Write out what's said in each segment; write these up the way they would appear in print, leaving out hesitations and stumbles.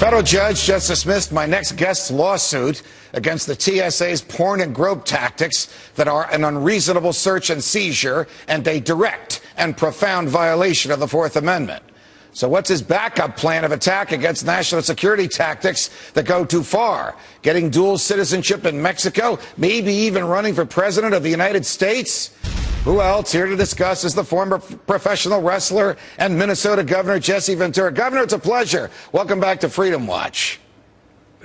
federal judge just dismissed my next guest's lawsuit against the TSA's porn and grope tactics that are an unreasonable search and seizure and a direct and profound violation of the Fourth Amendment. So what's his backup plan of attack against national security tactics that go too far? Getting dual citizenship in Mexico, maybe even running for president of the United States? Who else here to discuss is the former professional wrestler and Minnesota Governor Jessie Ventura. Governor, it's a pleasure. Welcome back to Freedom Watch.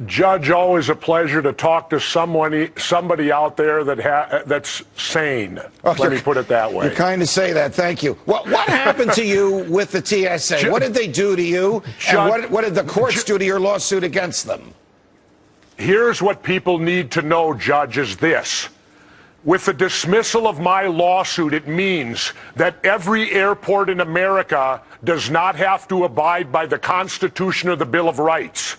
Judge, always a pleasure to talk to somebody out there that's sane. Let me put it that way. You're kind to say that. Thank you. What happened to you with the TSA? What did they do to you? And what did the courts do to your lawsuit against them? Here's what people need to know, Judge, is this. With the dismissal of my lawsuit, it means that every airport in America does not have to abide by the Constitution or the Bill of Rights.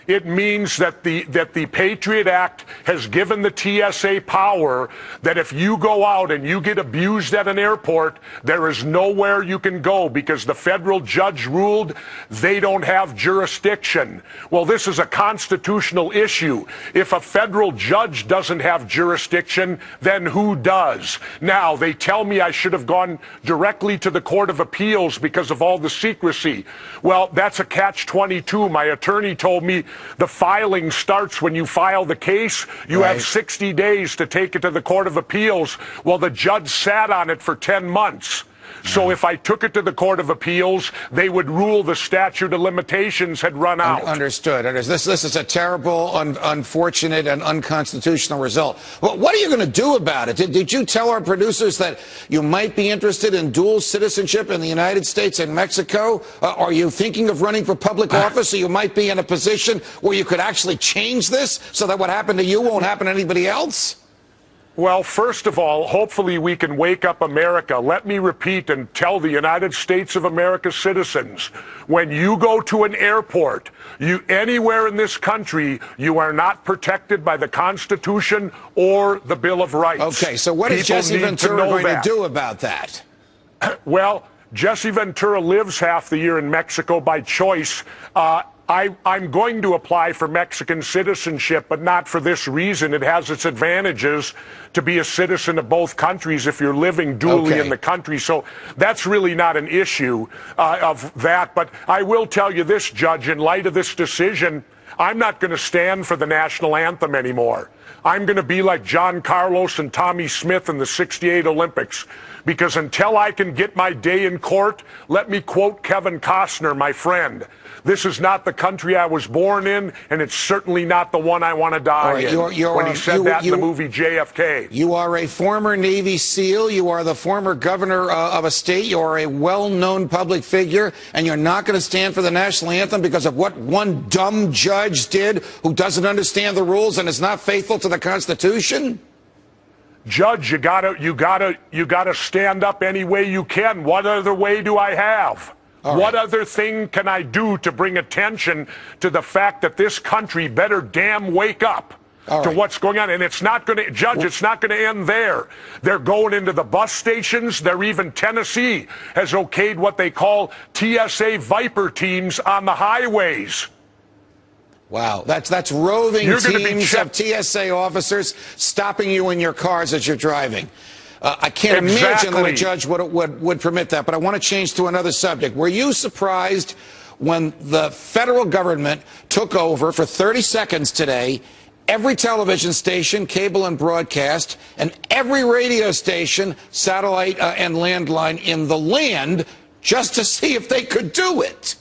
It means that the Patriot Act has given the TSA power that if you go out and you get abused at an airport, there is nowhere you can go because the federal judge ruled they don't have jurisdiction. Well, this is a constitutional issue. If a federal judge doesn't have jurisdiction, then who does? Now, they tell me I should have gone directly to the Court of Appeals because of all the secrecy. Well, that's a catch-22. My attorney told me the filing starts when you file the case. You have 60 days to take it to the Court of Appeals. Well, the judge sat on it for 10 months. So if I took it to the Court of Appeals, they would rule the statute of limitations had run out. Understood. This is a terrible, unfortunate, and unconstitutional result. Well, what are you going to do about it? Did you tell our producers that you might be interested in dual citizenship in the United States and Mexico? Are you thinking of running for public office so you might be in a position where you could actually change this so that what happened to you won't happen to anybody else? Well, first of all, hopefully we can wake up America. Let me repeat and tell the United States of America citizens, when you go to an airport, anywhere in this country, you are not protected by the Constitution or the Bill of Rights. Okay, so what is Jessie Ventura going to do about that? Well, Jessie Ventura lives half the year in Mexico by choice. I'm going to apply for Mexican citizenship, but not for this reason. It has its advantages to be a citizen of both countries if you're living dually in the country. So that's really not an issue of that. But I will tell you this, Judge, in light of this decision, I'm not going to stand for the national anthem anymore. I'm going to be like John Carlos and Tommy Smith in the '68 Olympics. Because until I can get my day in court, let me quote Kevin Costner, my friend. This is not the country I was born in, and it's certainly not the one I want to die in. When he said that in the movie JFK. You are a former Navy SEAL. You are the former governor of a state. You are a well-known public figure, and you're not going to stand for the national anthem because of what one dumb judge did who doesn't understand the rules and is not faithful to the Constitution? Judge, you gotta stand up any way you can. What other way do I have? What other thing can I do to bring attention to the fact that this country better damn wake up to what's going on? And it's not going to, Judge, it's not going to end there. They're going into the bus stations. Even Tennessee has okayed what they call TSA Viper teams on the highways. Wow, that's roving teams of TSA officers stopping you in your cars as you're driving. I can't imagine that a judge would permit that, but I want to change to another subject. Were you surprised when the federal government took over for 30 seconds today every television station, cable and broadcast, and every radio station, satellite and landline in the land just to see if they could do it?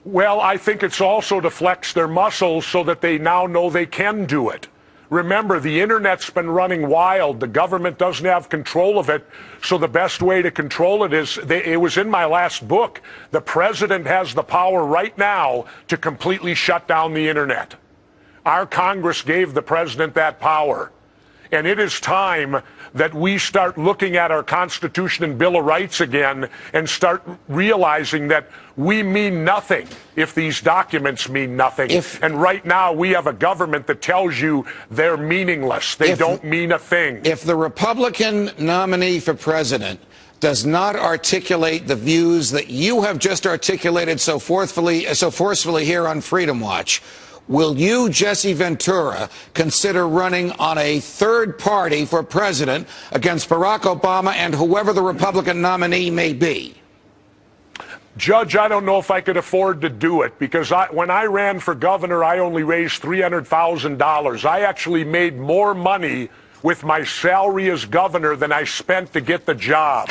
Well, I think it's also to flex their muscles so that they now know they can do it. Remember, the internet's been running wild. The government doesn't have control of it. So the best way to control it is, it was in my last book, the president has the power right now to completely shut down the internet. Our Congress gave the president that power. And it is time that we start looking at our Constitution and Bill of Rights again and start realizing that we mean nothing if these documents mean nothing. And right now we have a government that tells you they're meaningless. They don't mean a thing. If the Republican nominee for president does not articulate the views that you have just articulated so forcefully here on Freedom Watch, will you, Jessie Ventura, consider running on a third party for president against Barack Obama and whoever the Republican nominee may be? Judge, I don't know if I could afford to do it because when I ran for governor, I only raised $300,000. I actually made more money with my salary as governor than I spent to get the job.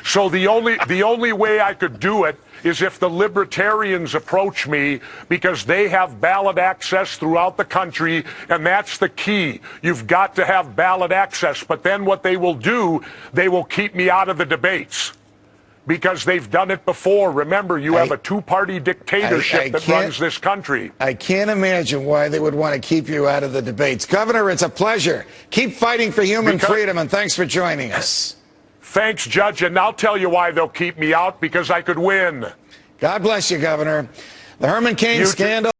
So the only way I could do it is if the libertarians approach me, because they have ballot access throughout the country, and that's the key. You've got to have ballot access. But then what they will do, they will keep me out of the debates. Because they've done it before. Remember, you have a two-party dictatorship that runs this country. I can't imagine why they would want to keep you out of the debates. Governor, it's a pleasure. Keep fighting for human freedom, and thanks for joining us. Thanks, Judge, and I'll tell you why they'll keep me out, because I could win. God bless you, Governor. The Herman Cain scandal.